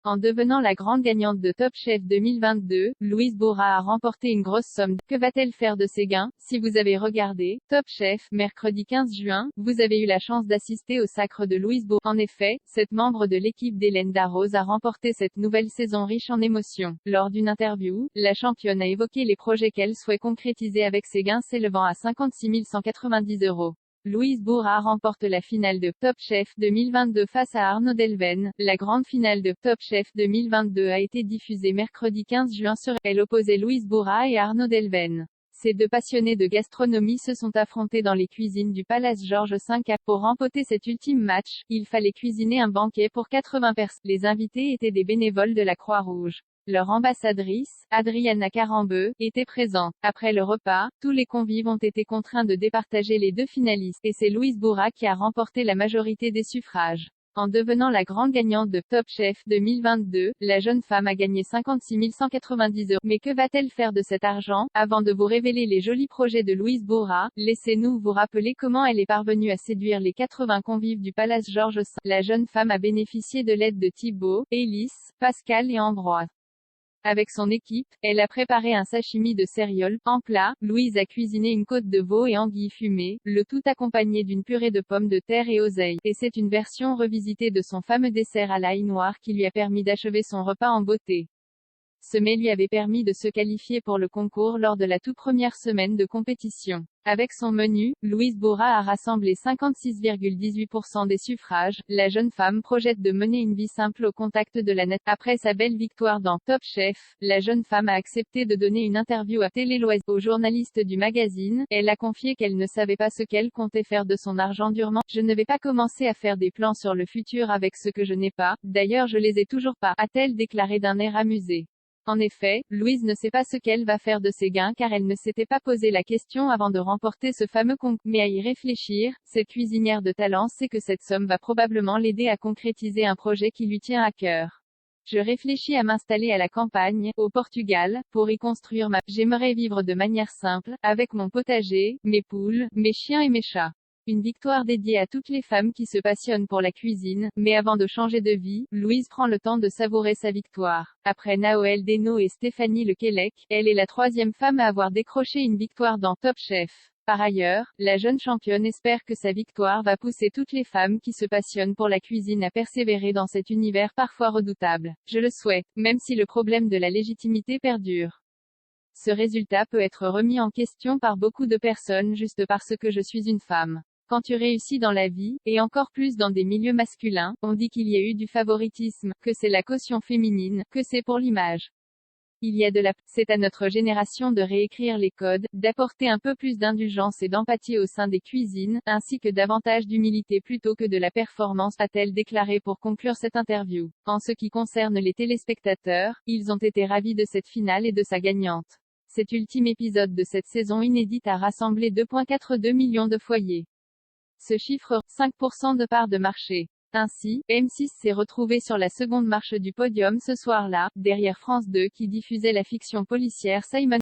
En devenant la grande gagnante de Top Chef 2022, Louise Bourra a remporté une grosse somme. Que va-t-elle faire de ses gains? Si vous avez regardé Top Chef, mercredi 15 juin, vous avez eu la chance d'assister au sacre de Louise Bourra. En effet, cette membre de l'équipe d'Hélène Darroze a remporté cette nouvelle saison riche en émotions. Lors d'une interview, la championne a évoqué les projets qu'elle souhaite concrétiser avec ses gains s'élevant à 56 190 €. Louise Bourra remporte la finale de Top Chef 2022 face à Arnaud Delven. La grande finale de Top Chef 2022 a été diffusée mercredi 15 juin sur. Elle opposait Louise Bourra et Arnaud Delven. Ces deux passionnés de gastronomie se sont affrontés dans les cuisines du Palace Georges V. Pour remporter cet ultime match, il fallait cuisiner un banquet pour 80 personnes. Les invités étaient des bénévoles de la Croix-Rouge. Leur ambassadrice, Adriana Carambeu, était présente. Après le repas, tous les convives ont été contraints de départager les deux finalistes, et c'est Louise Bourra qui a remporté la majorité des suffrages. En devenant la grande gagnante de Top Chef 2022, la jeune femme a gagné 56 190 €. Mais que va-t-elle faire de cet argent? Avant de vous révéler les jolis projets de Louise Bourra, laissez-nous vous rappeler comment elle est parvenue à séduire les 80 convives du Palace Georges V. La jeune femme a bénéficié de l'aide de Thibaut, Élise, Pascal et Ambroise. Avec son équipe, elle a préparé un sashimi de céréales. En plat, Louise a cuisiné une côte de veau et anguilles fumées, le tout accompagné d'une purée de pommes de terre et oseille. Et c'est une version revisitée de son fameux dessert à l'ail noir qui lui a permis d'achever son repas en beauté. Ce mets lui avait permis de se qualifier pour le concours lors de la toute première semaine de compétition. Avec son menu, Louise Bourra a rassemblé 56,18% des suffrages. La jeune femme projette de mener une vie simple au contact de la nature. Après sa belle victoire dans Top Chef, la jeune femme a accepté de donner une interview à Télé Loisirs. Aux journalistes du magazine, elle a confié qu'elle ne savait pas ce qu'elle comptait faire de son argent durement. Je ne vais pas commencer à faire des plans sur le futur avec ce que je n'ai pas. D'ailleurs je les ai toujours pas, a-t-elle déclaré d'un air amusé. En effet, Louise ne sait pas ce qu'elle va faire de ses gains car elle ne s'était pas posé la question avant de remporter ce fameux concours. Mais à y réfléchir, cette cuisinière de talent sait que cette somme va probablement l'aider à concrétiser un projet qui lui tient à cœur. Je réfléchis à m'installer à la campagne, au Portugal, pour y construire ma. J'aimerais vivre de manière simple, avec mon potager, mes poules, mes chiens et mes chats. Une victoire dédiée à toutes les femmes qui se passionnent pour la cuisine, mais avant de changer de vie, Louise prend le temps de savourer sa victoire. Après Naoël Desno et Stéphanie Lequelec, elle est la troisième femme à avoir décroché une victoire dans Top Chef. Par ailleurs, la jeune championne espère que sa victoire va pousser toutes les femmes qui se passionnent pour la cuisine à persévérer dans cet univers parfois redoutable. Je le souhaite, même si le problème de la légitimité perdure. Ce résultat peut être remis en question par beaucoup de personnes juste parce que je suis une femme. Quand tu réussis dans la vie, et encore plus dans des milieux masculins, on dit qu'il y a eu du favoritisme, que c'est la caution féminine, que c'est pour l'image. Il y a de la. C'est à notre génération de réécrire les codes, d'apporter un peu plus d'indulgence et d'empathie au sein des cuisines, ainsi que davantage d'humilité plutôt que de la performance, a-t-elle déclaré pour conclure cette interview. En ce qui concerne les téléspectateurs, ils ont été ravis de cette finale et de sa gagnante. Cet ultime épisode de cette saison inédite a rassemblé 2,42 millions de foyers. Ce chiffre, 5% de part de marché. Ainsi, M6 s'est retrouvé sur la seconde marche du podium ce soir-là, derrière France 2 qui diffusait la fiction policière Simon.